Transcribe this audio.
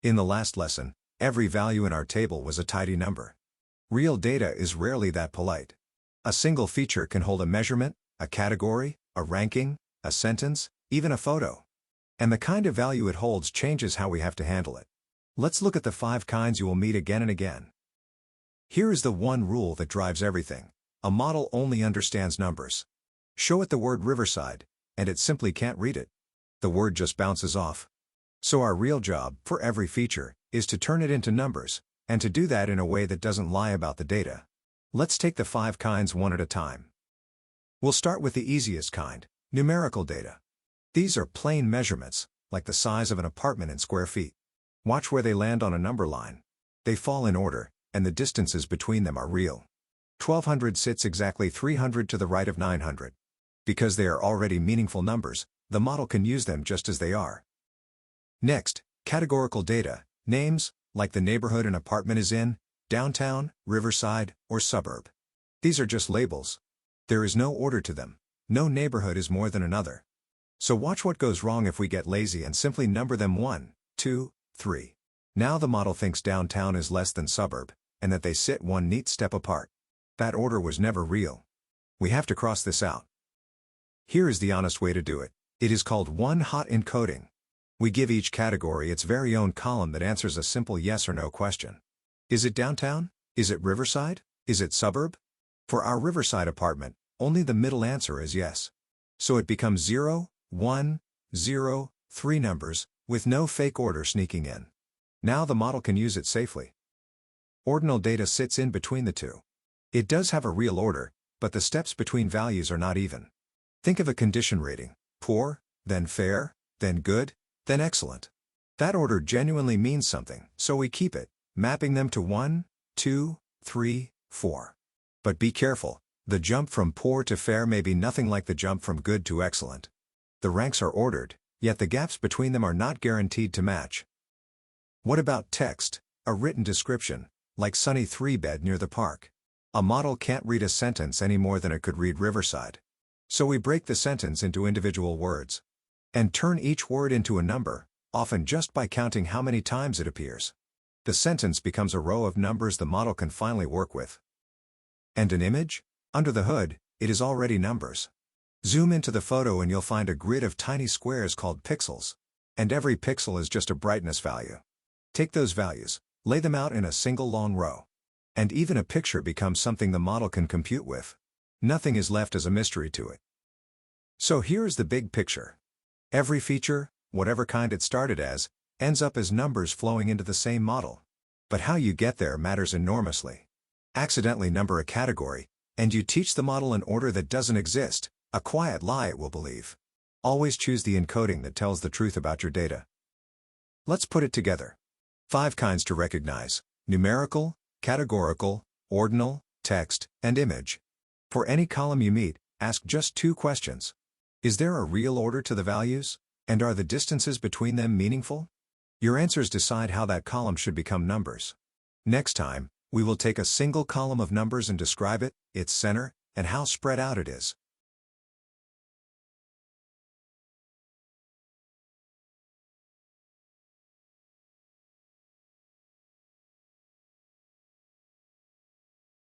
In the last lesson, every value in our table was a tidy number. Real data is rarely that polite. A single feature can hold a measurement, a category, a ranking, a sentence, even a photo. And the kind of value it holds changes how we have to handle it. Let's look at the 5 kinds you will meet again and again. Here is the one rule that drives everything. A model only understands numbers. Show it the word Riverside, and it simply can't read it. The word just bounces off. So our real job, for every feature, is to turn it into numbers, and to do that in a way that doesn't lie about the data. Let's take the 5 kinds one at a time. We'll start with the easiest kind, numerical data. These are plain measurements, like the size of an apartment in square feet. Watch where they land on a number line. They fall in order, and the distances between them are real. 1200 sits exactly 300 to the right of 900. Because they are already meaningful numbers, the model can use them just as they are. Next, categorical data, names, like the neighborhood an apartment is in, downtown, riverside, or suburb. These are just labels. There is no order to them. No neighborhood is more than another. So watch what goes wrong if we get lazy and simply number them 1, 2, 3. Now the model thinks downtown is less than suburb, and that they sit one neat step apart. That order was never real. We have to cross this out. Here is the honest way to do it. It is called one-hot encoding. We give each category its very own column that answers a simple yes or no question. Is it downtown? Is it riverside? Is it suburb? For our riverside apartment, only the middle answer is yes. So it becomes 0, 1, 0, 3 numbers, with no fake order sneaking in. Now the model can use it safely. Ordinal data sits in between the two. It does have a real order, but the steps between values are not even. Think of a condition rating: poor, then fair, then good, then excellent. That order genuinely means something, so we keep it, mapping them to 1, 2, 3, 4. But be careful, the jump from poor to fair may be nothing like the jump from good to excellent. The ranks are ordered, yet the gaps between them are not guaranteed to match. What about text, a written description, like sunny 3-bed near the park? A model can't read a sentence any more than it could read Riverside. So we break the sentence into individual words. And turn each word into a number, often just by counting how many times it appears. The sentence becomes a row of numbers the model can finally work with. And an image? Under the hood, it is already numbers. Zoom into the photo and you'll find a grid of tiny squares called pixels. And every pixel is just a brightness value. Take those values, lay them out in a single long row. And even a picture becomes something the model can compute with. Nothing is left as a mystery to it. So here's the big picture. Every feature, whatever kind it started as, ends up as numbers flowing into the same model. But how you get there matters enormously. Accidentally number a category, and you teach the model an order that doesn't exist, a quiet lie it will believe. Always choose the encoding that tells the truth about your data. Let's put it together. 5 kinds to recognize: numerical, categorical, ordinal, text, and image. For any column you meet, ask just 2 questions. Is there a real order to the values? And are the distances between them meaningful? Your answers decide how that column should become numbers. Next time, we will take a single column of numbers and describe it, its center, and how spread out it is.